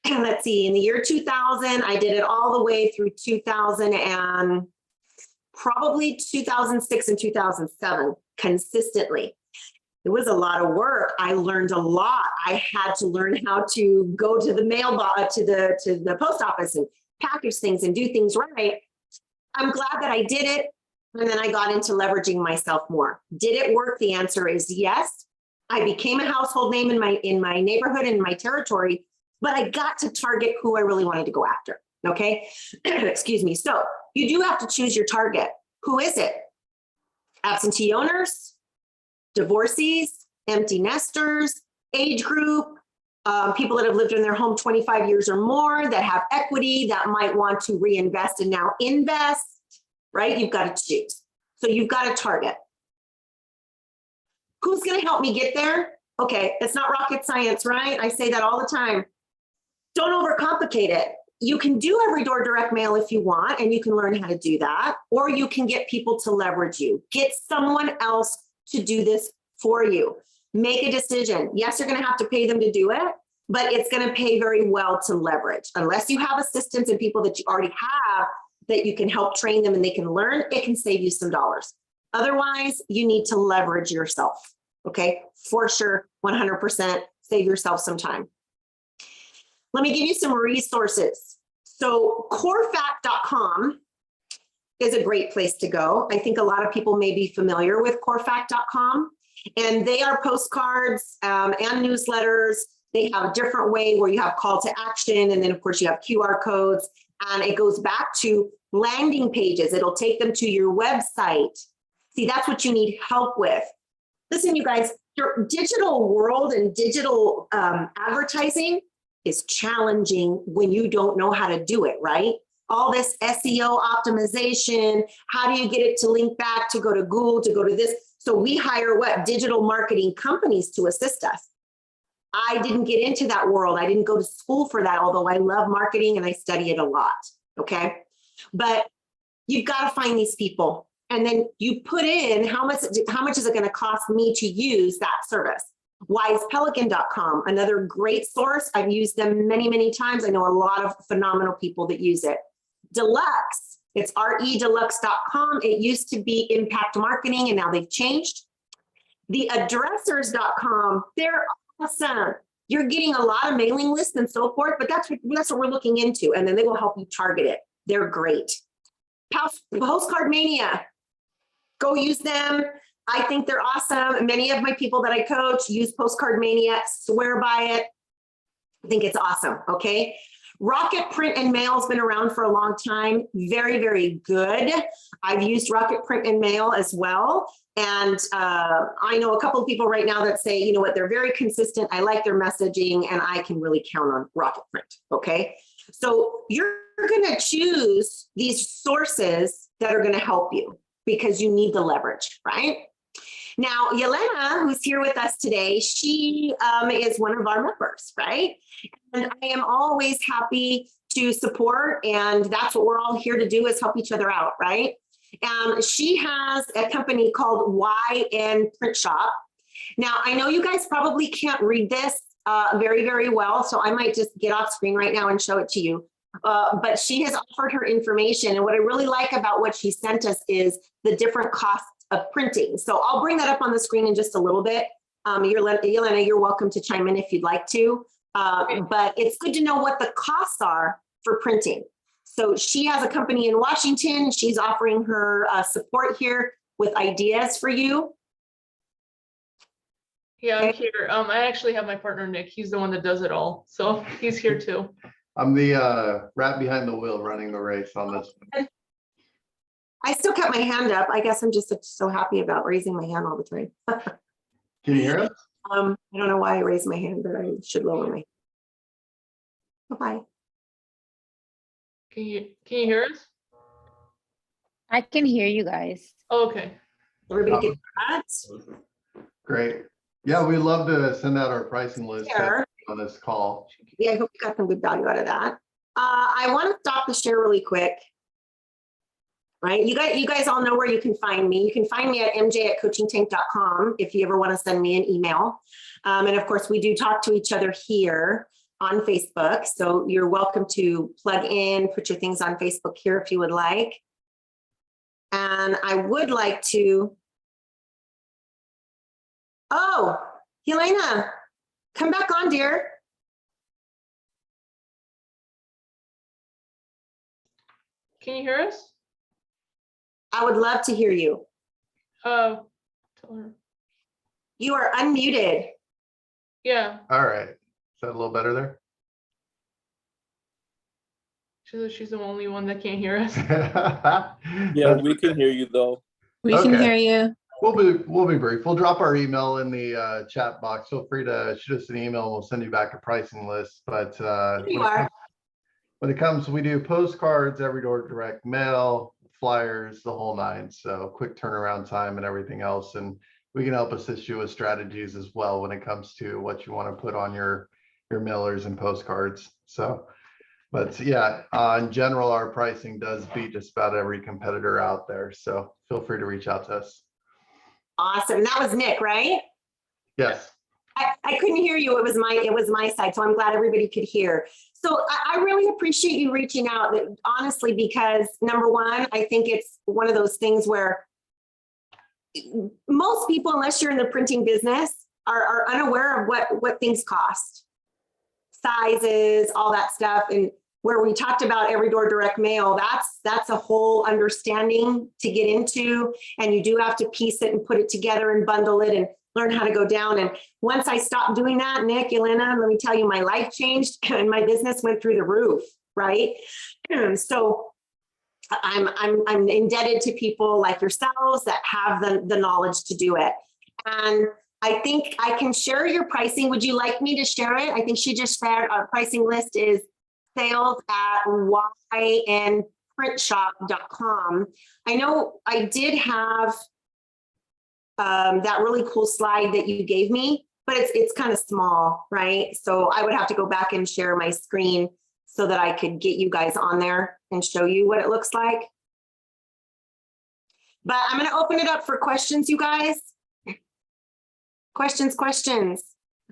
And let's see, in the year 2000, I did it all the way through 2000 and probably 2006 and 2007 consistently. It was a lot of work. I learned a lot. I had to learn how to go to the mailbox, to the post office and package things and do things right. I'm glad that I did it. And then I got into leveraging myself more. Did it work? The answer is yes. I became a household name in my neighborhood and in my territory, but I got to target who I really wanted to go after. Okay. Excuse me. So you do have to choose your target. Who is it? Absentee owners, divorcees, empty nesters, age group, people that have lived in their home 25 years or more, that have equity, that might want to reinvest and now invest, right? You've got to choose. So you've got to target. Who's going to help me get there? Okay, it's not rocket science, right? I say that all the time. Don't overcomplicate it. You can do every door direct mail if you want, and you can learn how to do that, or you can get people to leverage you. Get someone else to do this for you. Make a decision. Yes, you're going to have to pay them to do it, but it's going to pay very well to leverage. Unless you have assistants and people that you already have that you can help train them and they can learn, it can save you some dollars. Otherwise, you need to leverage yourself. Okay, for sure, 100% save yourself some time. Let me give you some resources. So corefact.com is a great place to go. I think a lot of people may be familiar with corefact.com, and they are postcards and newsletters. They have a different way where you have call to action, and then of course you have QR codes, and it goes back to landing pages. It'll take them to your website. See, that's what you need help with. Listen, you guys, your digital world and digital advertising is challenging when you don't know how to do it, right? All this SEO optimization, how do you get it to link back, to go to Google, to go to this? So we hire what? Digital marketing companies to assist us. I didn't get into that world. I didn't go to school for that, although I love marketing and I study it a lot. Okay. But you've got to find these people. And then you put in how much is it going to cost me to use that service? WisePelican.com, another great source. I've used them many, many times. I know a lot of phenomenal people that use it. Deluxe, it's redeluxe.com. It used to be Impact Marketing and now they've changed. The addressers.com, they're awesome. You're getting a lot of mailing lists and so forth, but that's what we're looking into. And then they will help you target it. They're great. Postcard Mania, go use them. I think they're awesome. Many of my people that I coach use Postcard Mania, swear by it. I think it's awesome, okay? Rocket Print and Mail has been around for a long time. Very, very good. I've used Rocket Print and Mail as well. And I know a couple of people right now that say, you know what, they're very consistent. I like their messaging and I can really count on Rocket Print, okay? So you're gonna choose these sources that are gonna help you because you need the leverage, right? Now, Yelena, who's here with us today, she is one of our members, right? And I am always happy to support, and that's what we're all here to do, is help each other out, right? She has a company called YN Print Shop. Now, I know you guys probably can't read this very, very well, so I might just get off screen right now and show it to you. But she has offered her information, and what I really like about what she sent us is the different costs of printing. So I'll bring that up on the screen in just a little bit. Yelena, you're welcome to chime in if you'd like to, but it's good to know what the costs are for printing. So she has a company in Washington. She's offering her support here with ideas for you. Yeah, I'm here. I actually have my partner, Nick. He's the one that does it all. So he's here too. I'm the rat behind the wheel running the race on this one. I still kept my hand up. I guess I'm just so happy about raising my hand all the time. Can you hear us? I don't know why I raised my hand, but I should lower my. Bye-bye. Can you hear us? I can hear you guys. Oh, okay. Everybody get that? Great. Yeah, we love to send out our pricing list Share. on this call. Yeah, I hope you got some good value out of that. I want to stop the share really quick. Right, you guys all know where you can find me. You can find me at mj@coachingtank.com if you ever want to send me an email. And of course, we do talk to each other here on Facebook. So you're welcome to plug in, put your things on Facebook here if you would like. And I would like to. Oh, Helena, come back on, dear. Can you hear us? I would love to hear you. Tell her. You are unmuted. Yeah, All right. Is that a little better there? she's the only one that can't hear us. Yeah, we can hear you though. We can Okay. hear you. We'll be brief. We'll drop our email in the chat box. Feel free to shoot us an email and we'll send you back a pricing list. But when it comes, we do postcards, every door direct mail, flyers, the whole nine. So quick turnaround time and everything else. And we can help assist you with strategies as well when it comes to what you want to put on your mailers and postcards. So, but yeah, in general, our pricing does beat just about every competitor out there. So feel free to reach out to us. Awesome. And that was Nick, right? Yes. I couldn't hear you. It was my side. So I'm glad everybody could hear. So I really appreciate you reaching out, honestly, because number one, I think it's one of those things where most people, unless you're in the printing business, are unaware of what things cost, sizes, all that stuff. And where we talked about every door direct mail, that's a whole understanding to get into. And you do have to piece it and put it together and bundle it and learn how to go down. And once I stopped doing that, Nick, Yelena, let me tell you, my life changed and my business went through the roof, right? And so I'm indebted to people like yourselves that have the knowledge to do it. And I think I can share your pricing. Would you like me to share it? I think she just shared our pricing list is sales@ynprintshop.com. I know I did have that really cool slide that you gave me, but it's kind of small, right? So I would have to go back and share my screen so that I could get you guys on there and show you what it looks like. But I'm going to open it up for questions, you guys. Questions.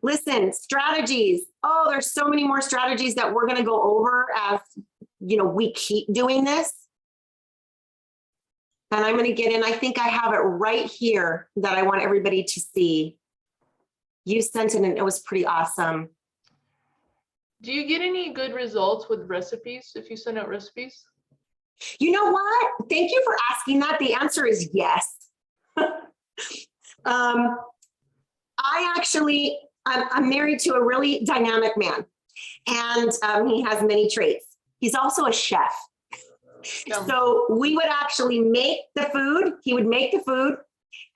Listen, strategies. Oh, there's so many more strategies that we're going to go over as, you know, we keep doing this. And I'm going to get in, I think I have it right here that I want everybody to see. You sent it and it was pretty awesome. Do you get any good results with recipes if you send out recipes? You know what? Thank you for asking that. The answer is yes. I'm married to a really dynamic man, and he has many traits. He's also a chef. Yeah. So we would actually make the food. He would make the food,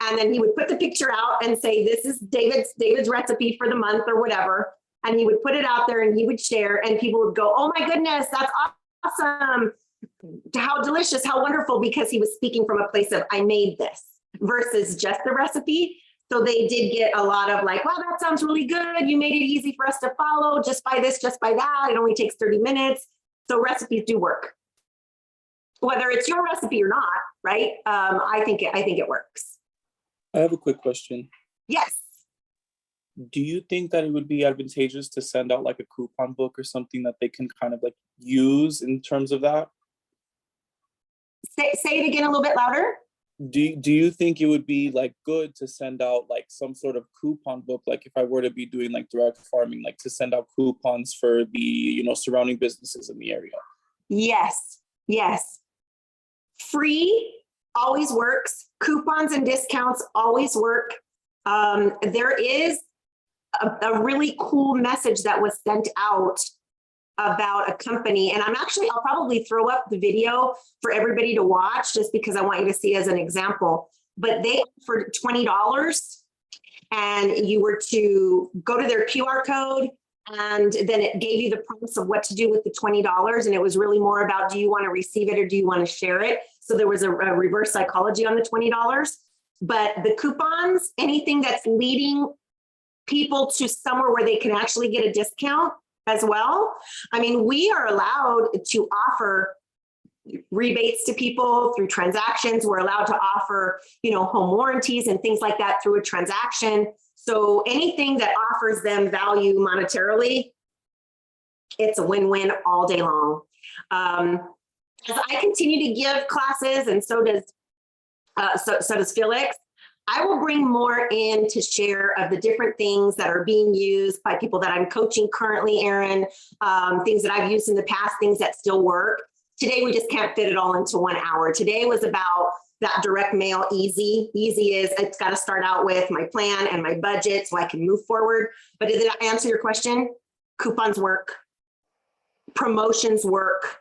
and then he would put the picture out and say, this is David's recipe for the month or whatever. And he would put it out there and he would share, and people would go, oh my goodness, that's awesome. How delicious, how wonderful, because he was speaking from a place of I made this versus just the recipe. So they did get a lot of like, wow, that sounds really good. You made it easy for us to follow. Just buy this, just buy that. It only takes 30 minutes. So recipes do work. Whether it's your recipe or not, right? I think it works. I have a quick question. Yes. Do you think that it would be advantageous to send out like a coupon book or something that they can kind of like use in terms of that? Say it again a little bit louder. Do you think it would be like good to send out like some sort of coupon book, like if I were to be doing like direct farming, like to send out coupons for the, you know, surrounding businesses in the area? Yes. Free always works. Coupons and discounts always work. There is a really cool message that was sent out about a company, and I'll probably throw up the video for everybody to watch just because I want you to see as an example. But they offered $20, and you were to go to their QR code, and then it gave you the prompts of what to do with the $20. And it was really more about, do you want to receive it or do you want to share it? So there was a reverse psychology on the $20. But the coupons, anything that's leading people to somewhere where they can actually get a discount as well. I mean, we are allowed to offer rebates to people through transactions. We're allowed to offer, you know, home warranties and things like that through a transaction. So anything that offers them value monetarily, it's a win-win all day long. As I continue to give classes, and so does Felix, I will bring more in to share of the different things that are being used by people that I'm coaching currently, Aaron, things that I've used in the past, things that still work. Today, we just can't fit it all into 1 hour. Today was about that direct mail easy. Easy is it's got to start out with my plan and my budget so I can move forward. But did it answer your question? Coupons work. Promotions work.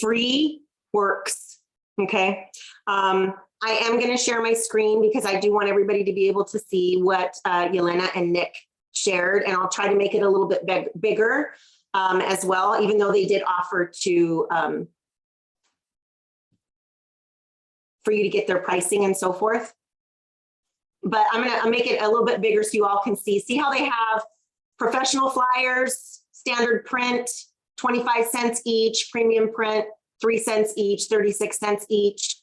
Free works. Okay. I am going to share my screen because I do want everybody to be able to see what Yelena and Nick shared, and I'll try to make it a little bit bigger as well, even though they did offer to for you to get their pricing and so forth. But I'm going to make it a little bit bigger so you all can see. See how they have professional flyers, standard print, 25 cents each, premium print, 3 cents each, 36 cents each.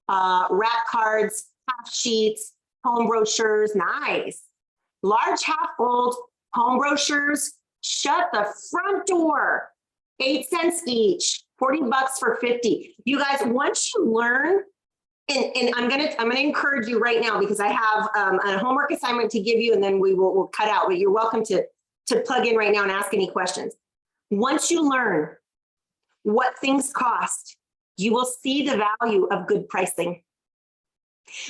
Wrap cards, half sheets, home brochures, nice. Large half fold home brochures, shut the front door, 8 cents each, 40 bucks for 50. You guys, once you learn, and I'm gonna encourage you right now because I have a homework assignment to give you, and then we'll cut out, but you're welcome to plug in right now and ask any questions. Once you learn what things cost, you will see the value of good pricing.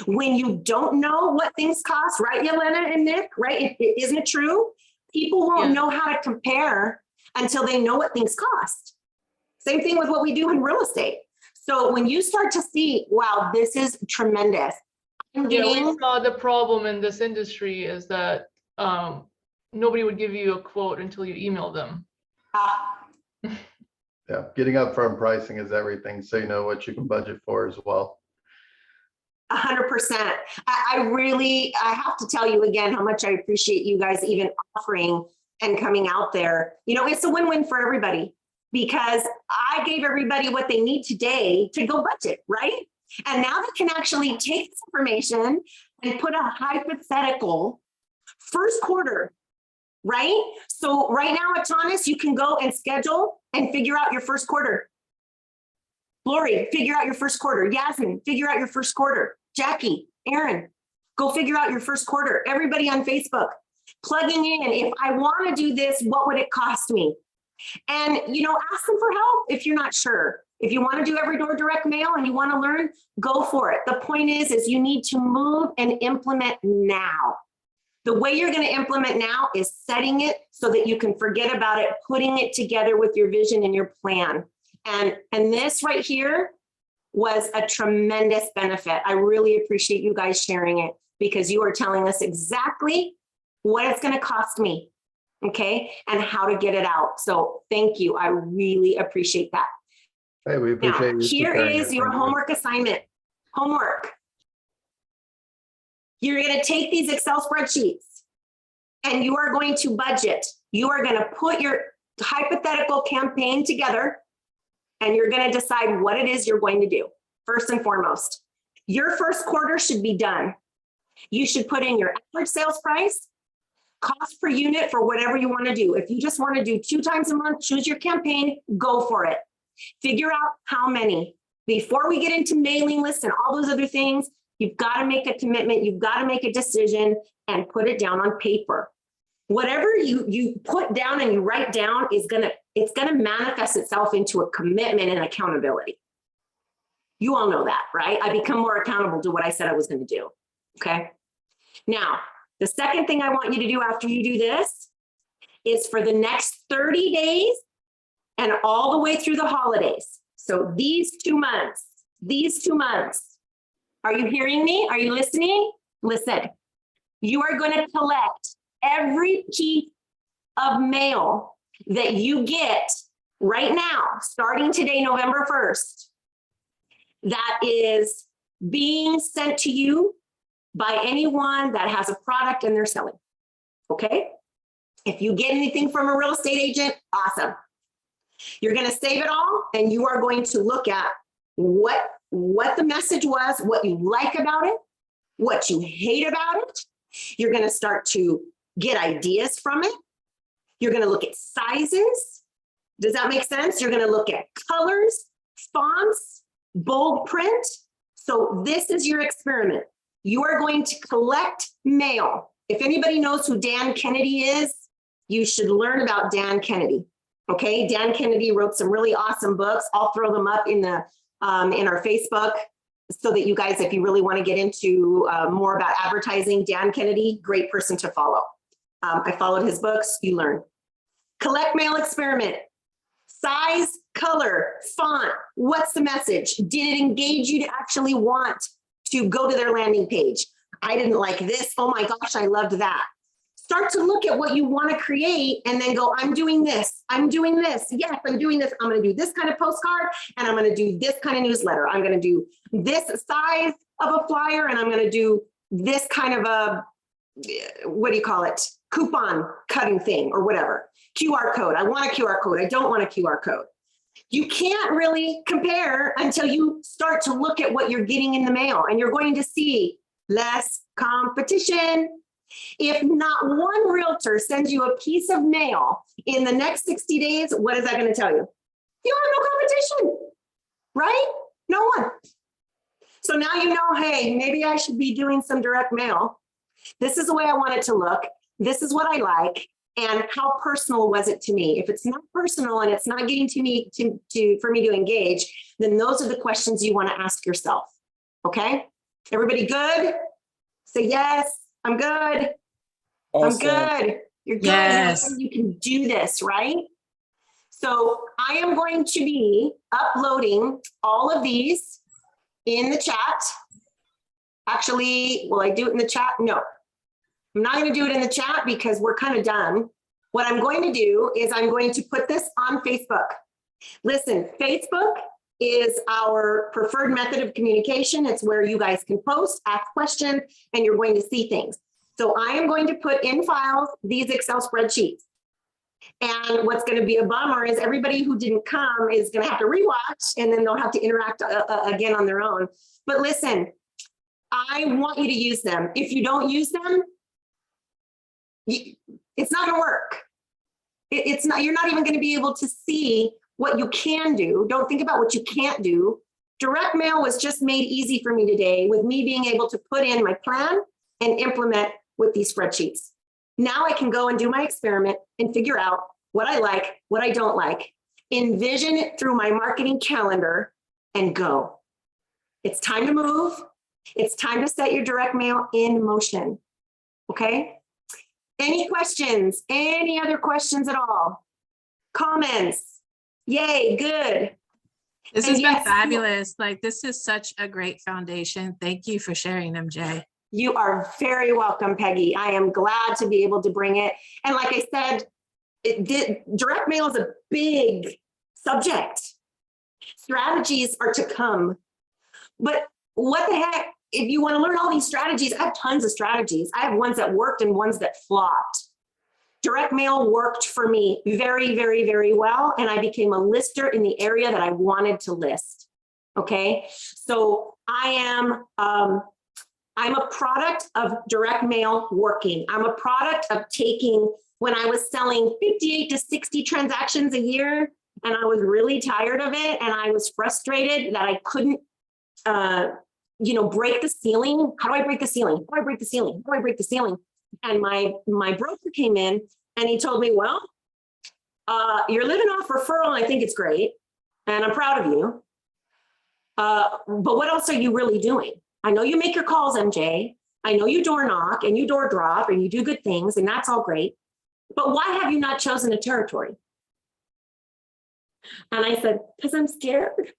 When you don't know what things cost, right, Yelena and Nick, right? Isn't it true? People won't know how to compare until they know what things cost. Same thing with what we do in real estate. So when you start to see, wow, this is tremendous. We saw the problem in this industry is that nobody would give you a quote until you email them. Yeah, getting upfront pricing is everything, so you know what you can budget for as well. 100%. I have to tell you again how much I appreciate you guys even offering and coming out there. You know, it's a win-win for everybody because I gave everybody what they need today to go budget, right? And now they can actually take this information and put a hypothetical first quarter, right? So right now at Thomas, you can go and schedule and figure out your first quarter. Lori, figure out your first quarter. Yasmin, figure out your first quarter. Jackie, Aaron, go figure out your first quarter. Everybody on Facebook, plugging in, if I want to do this, what would it cost me? And, you know, ask them for help if you're not sure. If you want to do every door direct mail and you want to learn, go for it. The point is you need to move and implement now. The way you're going to implement now is setting it so that you can forget about it, putting it together with your vision and your plan. And this right here was a tremendous benefit. I really appreciate you guys sharing it because you are telling us exactly what it's going to cost me, okay, and how to get it out. So thank you. I really appreciate that. Hey, we Now, appreciate you. here sharing is it. your Thank you. homework assignment. Homework. You're going to take these Excel spreadsheets and you are going to budget. You are going to put your hypothetical campaign together and you're going to decide what it is you're going to do. First and foremost, your first quarter should be done. You should put in your average sales price, cost per unit for whatever you want to do. If you just want to do 2 times a month, choose your campaign, go for it. Figure out how many. Before we get into mailing lists and all those other things, you've got to make a commitment. You've got to make a decision and put it down on paper. Whatever you put down and you write down it's gonna manifest itself into a commitment and accountability. You all know that, right? I become more accountable to what I said I was going to do. Okay. Now, the second thing I want you to do after you do this is for the next 30 days and all the way through the holidays. So these 2 months, are you hearing me? Are you listening? Listen, you are going to collect every piece of mail that you get right now, starting today, November 1st, that is being sent to you by anyone that has a product and they're selling. Okay. If you get anything from a real estate agent, awesome. You're going to save it all and you are going to look at what the message was, what you like about it, what you hate about it. You're going to start to get ideas from it. You're going to look at sizes. Does that make sense? You're going to look at colors, fonts, bold print. So this is your experiment. You are going to collect mail. If anybody knows who Dan Kennedy is, you should learn about Dan Kennedy. Okay, Dan Kennedy wrote some really awesome books. I'll throw them up in our Facebook so that you guys, if you really want to get into more about advertising, Dan Kennedy, great person to follow. I followed his books, you learn. Collect mail experiment. Size, color, font, what's the message? Did it engage you to actually want to go to their landing page? I didn't like this. Oh my gosh, I loved that. Start to look at what you want to create and then go, I'm doing this. I'm doing this. Yes, I'm doing this. I'm going to do this kind of postcard and I'm going to do this kind of newsletter. I'm going to do this size of a flyer and I'm going to do this kind of a, what do you call it? Coupon cutting thing or whatever. QR code. I want a QR code. I don't want a QR code. You can't really compare until you start to look at what you're getting in the mail and you're going to see less competition. If not one realtor sends you a piece of mail in the next 60 days, what is that going to tell you? You have no competition, right? No one. So now you know, hey, maybe I should be doing some direct mail. This is the way I want it to look. This is what I like. And how personal was it to me? If it's not personal and it's not getting to me for me to engage, then those are the questions you want to ask yourself. Okay. Everybody good? Say yes. I'm good. Awesome. I'm good. You're good. Yes. You can do this, right? So I am going to be uploading all of these in the chat. Actually, will I do it in the chat? No, I'm not going to do it in the chat because we're kind of done. What I'm going to do is I'm going to put this on Facebook. Listen, Facebook is our preferred method of communication. It's where you guys can post, ask questions, and you're going to see things. So I am going to put in files these Excel spreadsheets. And what's going to be a bummer is everybody who didn't come is going to have to rewatch, and then they'll have to interact again on their own. But listen, I want you to use them. If you don't use them, it's not going to work. It's not, you're not even going to be able to see what you can do. Don't think about what you can't do. Direct mail was just made easy for me today with me being able to put in my plan and implement with these spreadsheets. Now I can go and do my experiment and figure out what I like, what I don't like, envision it through my marketing calendar and go. It's time to move. It's time to set your direct mail in motion. Okay? Any questions? Any other questions at all? Comments? Yay, good. This And has been yes, fabulous. Like, this is such a great foundation. Thank you for sharing them, Jay. You are very welcome, Peggy. I am glad to be able to bring it. And like I said, direct mail is a big subject. Strategies are to come. But what the heck, if you want to learn all these strategies, I have tons of strategies. I have ones that worked and ones that flopped. Direct mail worked for me very, very, very well. And I became a lister in the area that I wanted to list. Okay. So I'm a product of direct mail working. I'm a product of taking, when I was selling 58 to 60 transactions a year, and I was really tired of it. And I was frustrated that I couldn't, break the ceiling. How do I break the ceiling? How do I break the ceiling? How do I break the ceiling? And my broker came in and he told me, well, you're living off referral and I think it's great. And I'm proud of you. But what else are you really doing? I know you make your calls, MJ. I know you door knock and you door drop and you do good things, and that's all great. But why have you not chosen a territory? And I said, because I'm scared.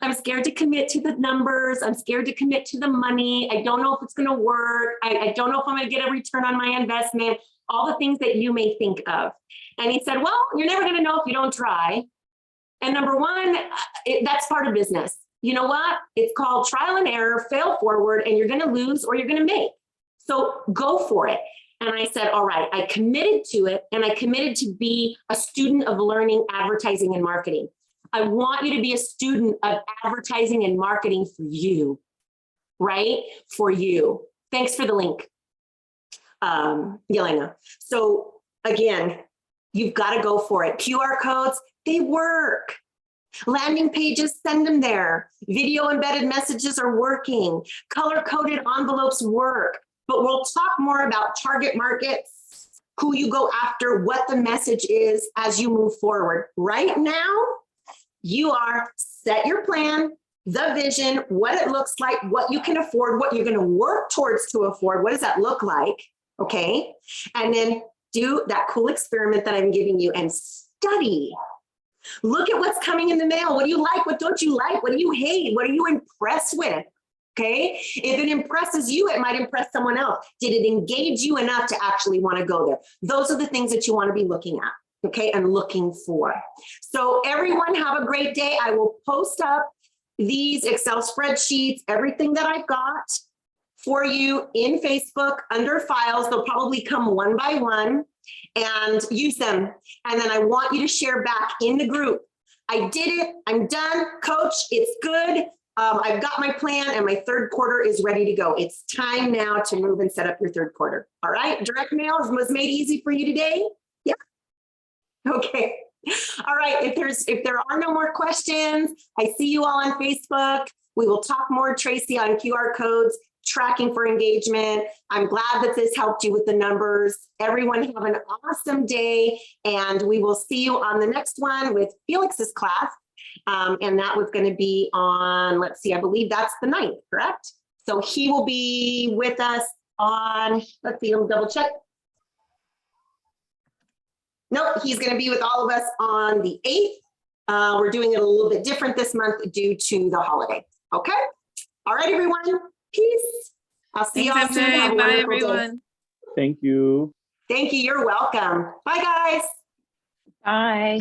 I'm scared to commit to the numbers. I'm scared to commit to the money. I don't know if it's going to work. I don't know if I'm going to get a return on my investment, all the things that you may think of. And he said, well, you're never going to know if you don't try. And number one, that's part of business. You know what? It's called trial and error, fail forward, and you're going to lose or you're going to make. So go for it. And I said, all right, I committed to it, and I committed to be a student of learning advertising and marketing. I want you to be a student of advertising and marketing for you, right? For you. Thanks for the link, Yelena. So again, you've got to go for it. QR codes, they work. Landing pages, send them there. Video embedded messages are working. Color-coded envelopes work. But we'll talk more about target markets, who you go after, what the message is as you move forward. Right now, you are set your plan, the vision, what it looks like, what you can afford, what you're going to work towards to afford. What does that look like? Okay. And then do that cool experiment that I'm giving you and study. Look at what's coming in the mail. What do you like? What don't you like? What do you hate? What are you impressed with? Okay. If it impresses you, it might impress someone else. Did it engage you enough to actually want to go there? Those are the things that you want to be looking at. Okay. And looking for. So everyone have a great day. I will post up these Excel spreadsheets, everything that I've got for you in Facebook under files. They'll probably come one by one, and use them. And then I want you to share back in the group. I did it. I'm done. Coach, it's good. I've got my plan and my third quarter is ready to go. It's time now to move and set up your third quarter. All right. Direct mail was made easy for you today. Yeah. Okay. All right. If there are no more questions, I see you all on Facebook. We will talk more, Tracy, on QR codes, tracking for engagement. I'm glad that this helped you with the numbers. Everyone have an awesome day, and we will see you on the next one with Felix's class. And that was going to be on, let's see, I believe that's the 9th, correct? So he will be with us on, let's see, let me double check. Nope, he's going to be with all of us on the 8th. We're doing it a little bit different this month due to the holiday. Okay. All right, everyone. Peace. I'll see you all soon. Have a Bye, wonderful everyone. day. Thank you. Thank you. You're welcome. Bye, guys. Bye.